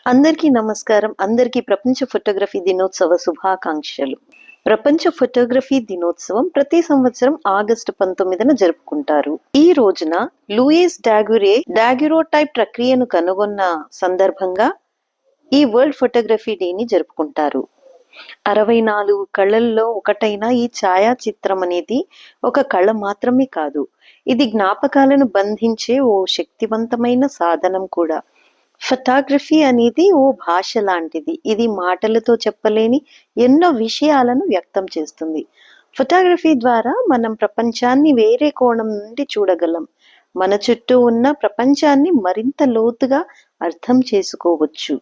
అందరికీ నమస్కారం. అందరికీ ప్రపంచ ఫోటోగ్రఫీ దినోత్సవ శుభాకాంక్షలు. ప్రపంచ ఫోటోగ్రఫీ దినోత్సవం ప్రతి సంవత్సరం ఆగస్టు 19న జరుపుకుంటారు. ఈ రోజున లూయిస్ డాగురోటైప్ ప్రక్రియను కనుగొన్న సందర్భంగా ఈ వరల్డ్ ఫోటోగ్రఫీ డేని జరుపుకుంటారు. 64 కళల్లో ఒకటైన ఈ ఛాయాచిత్రం అనేది ఒక కళ మాత్రమే కాదు, ఇది జ్ఞాపకాలను బంధించే ఓ శక్తివంతమైన సాధనం కూడా. ఫోటోగ్రఫీ అనేది ఓ భాష లాంటిది. ఇది మాటలతో చెప్పలేని ఎన్నో విషయాలను వ్యక్తం చేస్తుంది. ఫోటోగ్రఫీ ద్వారా మనం ప్రపంచాన్ని వేరే కోణం నుండి చూడగలం. మన చుట్టూ ఉన్న ప్రపంచాన్ని మరింత లోతుగా అర్థం చేసుకోవచ్చు.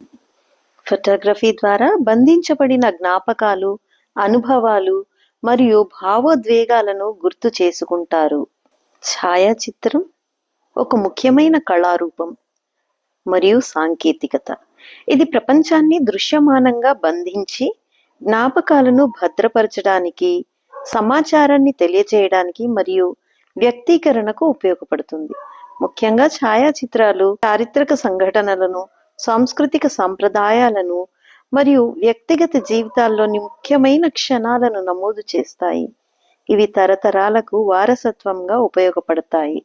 ఫోటోగ్రఫీ ద్వారా బంధించబడిన జ్ఞాపకాలు, అనుభవాలు మరియు భావోద్వేగాలను గుర్తు చేసుకుంటారు. ఛాయాచిత్రం ఒక ముఖ్యమైన కళారూపం మరియు సాంకేతికత. ఇది ప్రపంచాన్ని దృశ్యమానంగా బంధించి జ్ఞాపకాలను భద్రపరచడానికి, సమాచారాన్ని తెలియజేయడానికి మరియు వ్యక్తీకరణకు ఉపయోగపడుతుంది. ముఖ్యంగా ఛాయాచిత్రాలు చారిత్రక సంఘటనలను, సాంస్కృతిక సంప్రదాయాలను మరియు వ్యక్తిగత జీవితాల్లోని ముఖ్యమైన క్షణాలను నమోదు చేస్తాయి. ఇవి తరతరాలకు వారసత్వంగా ఉపయోగపడతాయి.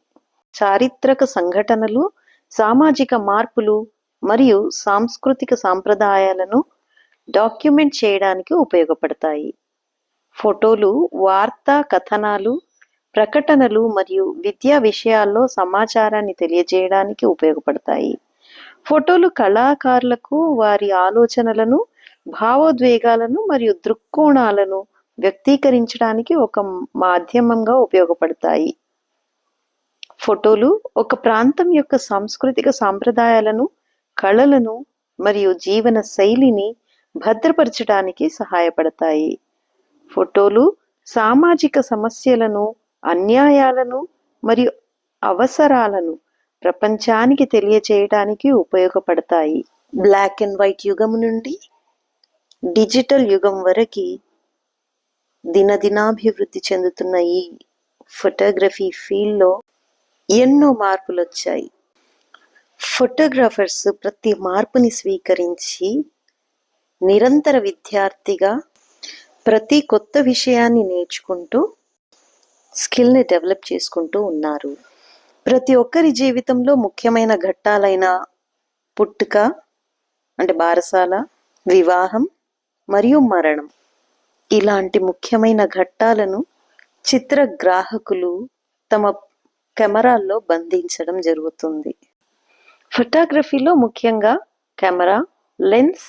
చారిత్రక సంఘటనలు సామాజిక మార్పులు మరియు సాంస్కృతిక సాంప్రదాయాలను డాక్యుమెంట్ చేయడానికి ఉపయోగపడతాయి. ఫోటోలు వార్తా కథనాలు, ప్రకటనలు మరియు విద్యా విషయాల్లో సమాచారాన్ని తెలియజేయడానికి ఉపయోగపడతాయి. ఫోటోలు కళాకారులకు వారి ఆలోచనలను, భావోద్వేగాలను మరియు దృక్కోణాలను వ్యక్తీకరించడానికి ఒక మాధ్యమంగా ఉపయోగపడతాయి. ఫోటోలు ఒక ప్రాంతం యొక్క సాంస్కృతిక సాంప్రదాయాలను, కళలను మరియు జీవన శైలిని భద్రపరచడానికి సహాయపడతాయి. ఫోటోలు సామాజిక సమస్యలను, అన్యాయాలను మరియు అవసరాలను ప్రపంచానికి తెలియజేయడానికి ఉపయోగపడతాయి. బ్లాక్ అండ్ వైట్ యుగం నుండి డిజిటల్ యుగం వరకు దినదినాభివృద్ధి చెందుతున్న ఈ ఫోటోగ్రఫీ ఫీల్డ్లో ఎన్నో మార్పులు వచ్చాయి. ఫోటోగ్రాఫర్స్ ప్రతి మార్పుని స్వీకరించి నిరంతర విద్యార్థిగా ప్రతి కొత్త విషయాన్ని నేర్చుకుంటూ స్కిల్ని డెవలప్ చేసుకుంటూ ఉన్నారు. ప్రతి ఒక్కరి జీవితంలో ముఖ్యమైన ఘట్టాలైన పుట్టుక అంటే బారసాల, వివాహం మరియు మరణం ఇలాంటి ముఖ్యమైన ఘట్టాలను చిత్రగ్రాహకులు తమ కెమెరాల్లో బంధించడం జరుగుతుంది. ఫోటోగ్రఫీలో ముఖ్యంగా కెమెరా, లెన్స్,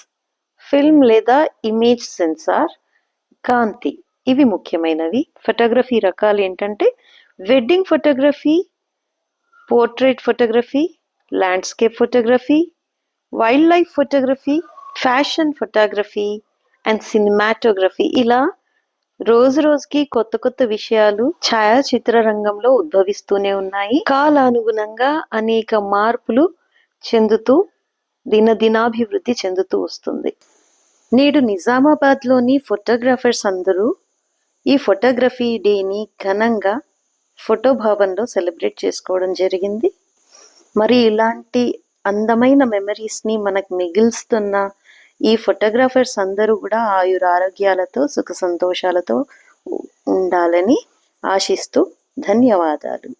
ఫిల్మ్ లేదా ఇమేజ్ సెన్సార్, కాంతి ఇవి ముఖ్యమైనవి. ఫోటోగ్రఫీ రకాలు ఏంటంటే wedding photography, portrait photography, landscape photography, wildlife photography, fashion photography and cinematography. ఇలా రోజు రోజుకి కొత్త కొత్త విషయాలు ఛాయాచిత్ర రంగంలో ఉద్భవిస్తూనే ఉన్నాయి. కాలానుగుణంగా అనేక మార్పులు చెందుతూ దినదినాభివృద్ధి చెందుతూ వస్తుంది. నేడు నిజామాబాద్లోని ఫోటోగ్రాఫర్స్ అందరూ ఈ ఫోటోగ్రఫీ డేని ఘనంగా ఫోటో భవన్లో సెలబ్రేట్ చేసుకోవడం జరిగింది. మరి ఇలాంటి అందమైన మెమరీస్ని మనకు మిగిల్స్తున్న ఈ ఫోటోగ్రాఫర్స్ అందరూ కూడా ఆయురారోగ్యాలతో, సుఖ సంతోషాలతో ఉండాలని ఆశిస్తూ ధన్యవాదాలు.